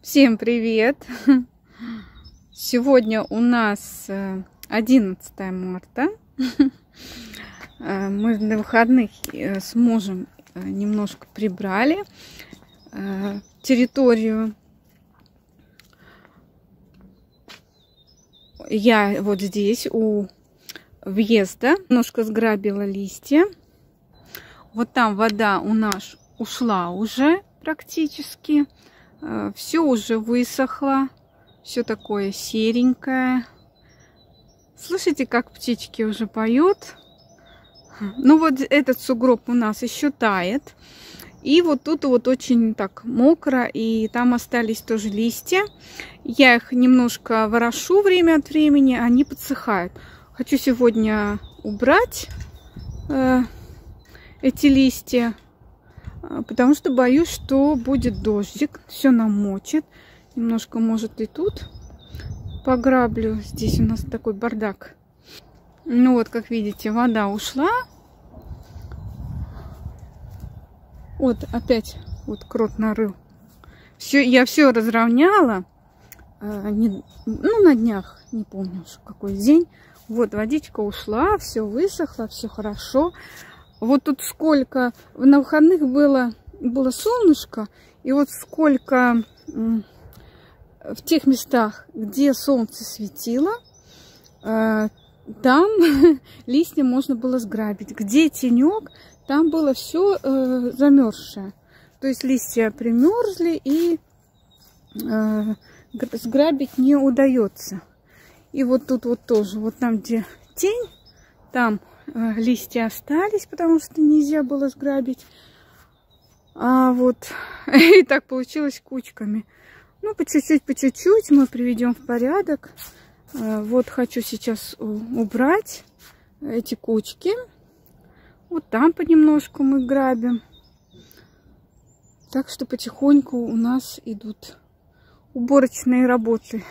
Всем привет! Сегодня у нас 11 марта. Мы на выходных с мужем немножко прибрали территорию. Я вот здесь у въезда немножко сграбила листья. Вот там вода у нас ушла уже практически. Все уже высохло. Все такое серенькое. Слышите, как птички уже поют? Ну вот этот сугроб у нас еще тает. И вот тут вот очень так мокро. И там остались тоже листья. Я их немножко ворошу время от времени. Они подсыхают. Хочу сегодня убрать эти листья. Потому что боюсь, что будет дождик. Все намочит. Немножко, может, и тут пограблю. Здесь у нас такой бардак. Ну вот, как видите, вода ушла. Вот опять вот крот нарыл. Я все разровняла. Ну, на днях, не помню уж какой день. Вот водичка ушла, все высохло, все хорошо. Вот тут сколько на выходных было солнышко, и вот сколько в тех местах, где солнце светило, там листья можно было сграбить. Где тенек, там было все замерзшее. То есть листья примерзли, и сграбить не удается. И вот тут вот тоже, вот там, где тень, там листья остались, потому что нельзя было сграбить. А вот и так получилось кучками. Ну, по чуть-чуть мы приведем в порядок. Вот хочу сейчас убрать эти кучки. Вот там понемножку мы грабим. Так что потихоньку у нас идут уборочные работы.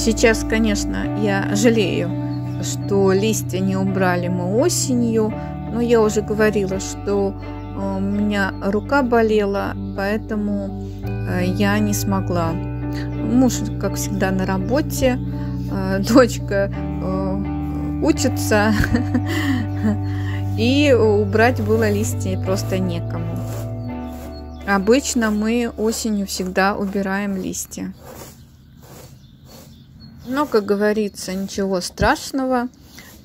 Сейчас, конечно, я жалею, что листья не убрали мы осенью, но я уже говорила, что у меня рука болела, поэтому я не смогла. Муж, как всегда, на работе, дочка учится, и убрать было листья просто некому. Обычно мы осенью всегда убираем листья. Но, как говорится, ничего страшного,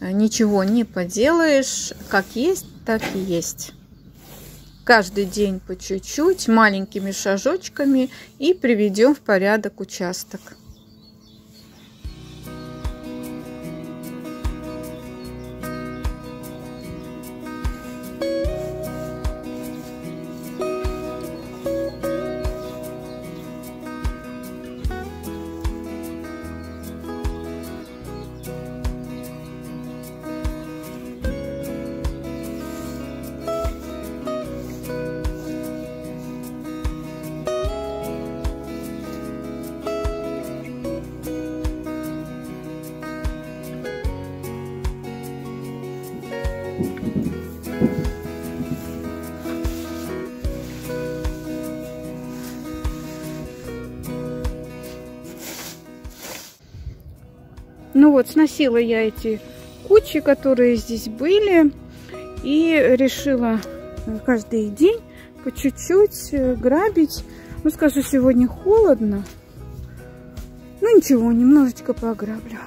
ничего не поделаешь, как есть, так и есть. Каждый день по чуть-чуть, маленькими шажочками, и приведем в порядок участок. Ну вот, сносила я эти кучи, которые здесь были, и решила каждый день по чуть-чуть грабить. Ну, скажу, сегодня холодно. Ну, ничего, немножечко пограблю.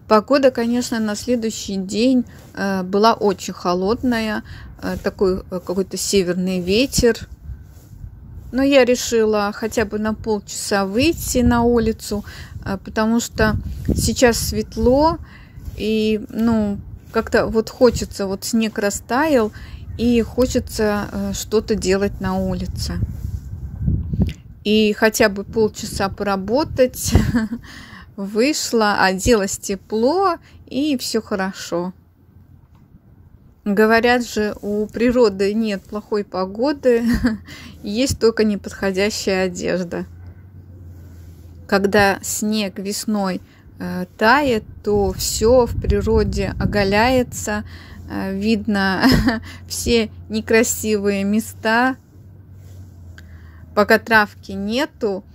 Погода, конечно, на следующий день была очень холодная, такой какой-то северный ветер. Но я решила хотя бы на полчаса выйти на улицу, потому что сейчас светло, и, ну, как-то вот хочется, вот снег растаял, и хочется что-то делать на улице. И хотя бы полчаса поработать. Вышла, оделась тепло, и все хорошо. Говорят же, у природы нет плохой погоды, есть только неподходящая одежда. Когда снег весной тает, то все в природе оголяется, видно все некрасивые места. Пока травки нету,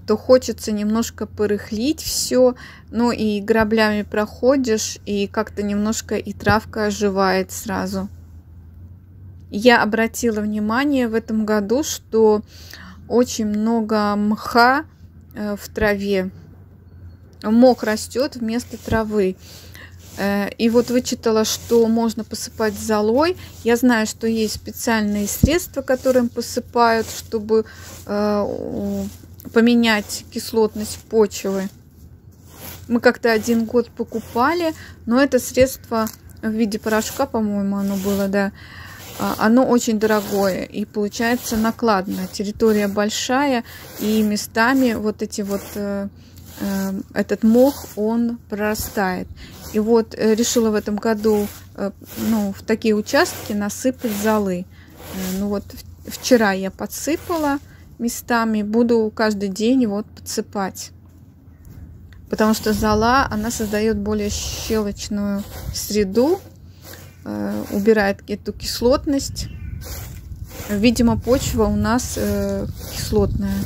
то хочется немножко порыхлить все, ну и граблями проходишь, и как-то немножко и травка оживает сразу. Я обратила внимание в этом году, что очень много мха в траве. Мох растет вместо травы. И вот вычитала, что можно посыпать золой. Я знаю, что есть специальные средства, которым посыпают, чтобы поменять кислотность почвы. Мы как-то один год покупали, но это средство в виде порошка, по-моему, оно было, да. Оно очень дорогое и получается накладно. Территория большая, и местами вот эти вот этот мох, он прорастает. И вот решила в этом году, ну, в такие участки насыпать золы. Ну вот вчера я подсыпала местами, буду каждый день вот подсыпать, потому что зола, она создает более щелочную среду, убирает эту кислотность, Видимо, почва у нас кислотная.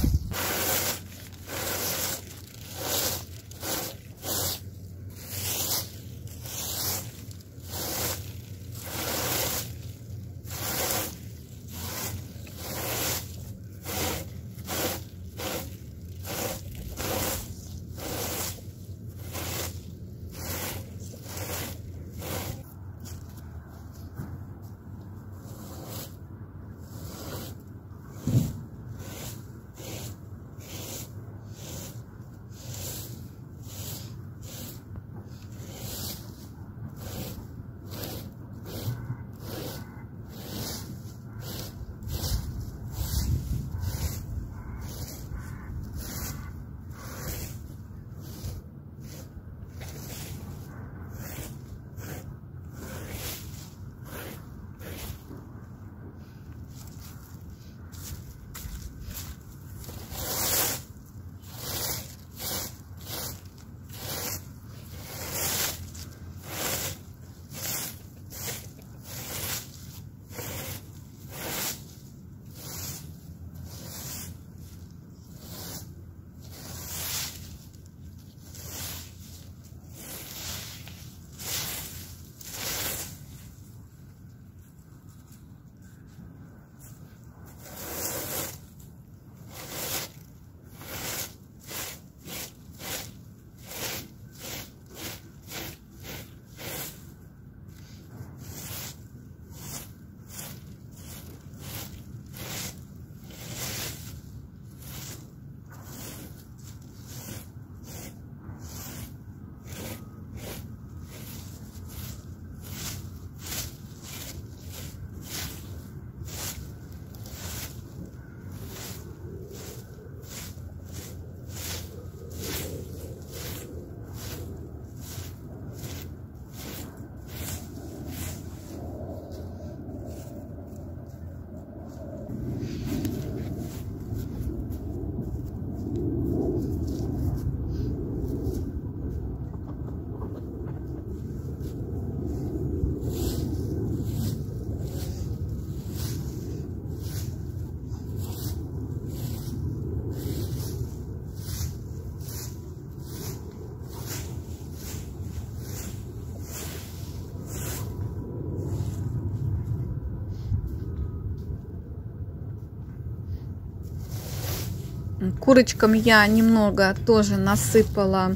Курочкам я немного тоже насыпала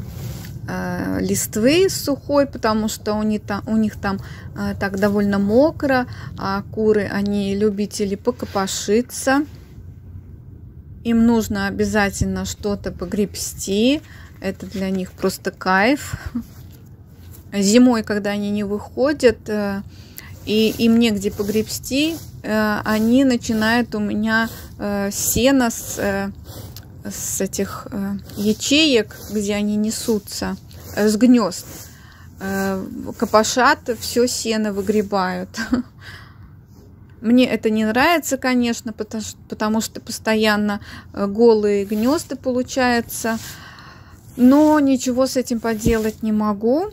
листвы сухой, потому что у них там так довольно мокро, а куры, они любители покопошиться. Им нужно обязательно что-то погребсти, это для них просто кайф. Зимой, когда они не выходят и им негде погребсти, они начинают у меня сено с этих ячеек, где они несутся, с гнезд, копошат, все сено выгребают. Мне это не нравится, конечно, потому что постоянно голые гнезда получаются, но ничего с этим поделать не могу.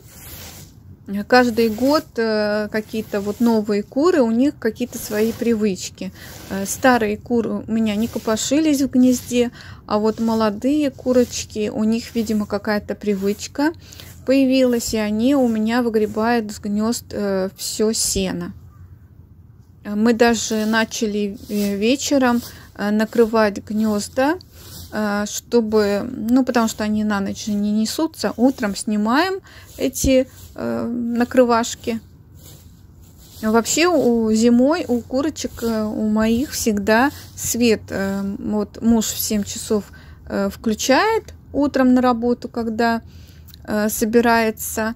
Каждый год какие-то вот новые куры, у них какие-то свои привычки. Старые куры у меня не копошились в гнезде, а вот молодые курочки, у них, видимо, какая-то привычка появилась, и они у меня выгребают с гнезд все сено. Мы даже начали вечером накрывать гнезда, чтобы, потому что они на ночь не несутся, утром снимаем эти накрывашки. Вообще зимой у курочек, у моих всегда свет. Вот муж в 7 часов включает утром на работу, когда собирается,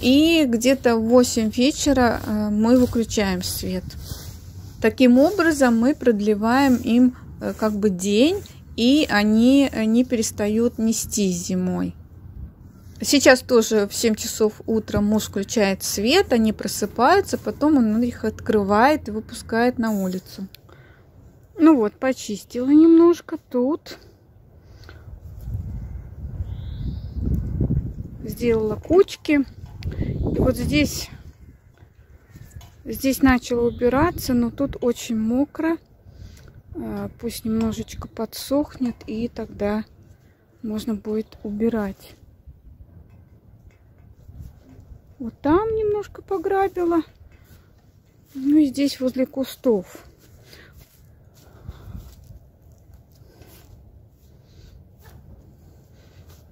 и где-то в 8 вечера мы выключаем свет. Таким образом мы продлеваем им как бы день, и они не перестают нестись зимой. Сейчас тоже в 7 часов утра муж включает свет, они просыпаются, потом он их открывает и выпускает на улицу. Ну вот, почистила немножко тут. Сделала кучки. И вот здесь начала убираться, но тут очень мокро. Пусть немножечко подсохнет, и тогда можно будет убирать. Вот там немножко пограбила. Ну и здесь возле кустов.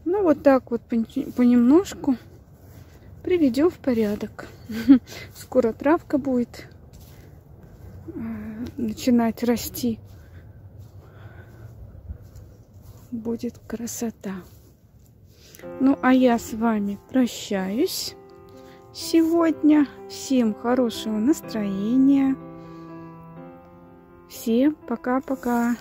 Ну вот так вот понемножку приведем в порядок. Скоро травка будет начинать расти. Будет красота. Ну а я с вами прощаюсь сегодня. Всем хорошего настроения. Всем пока-пока.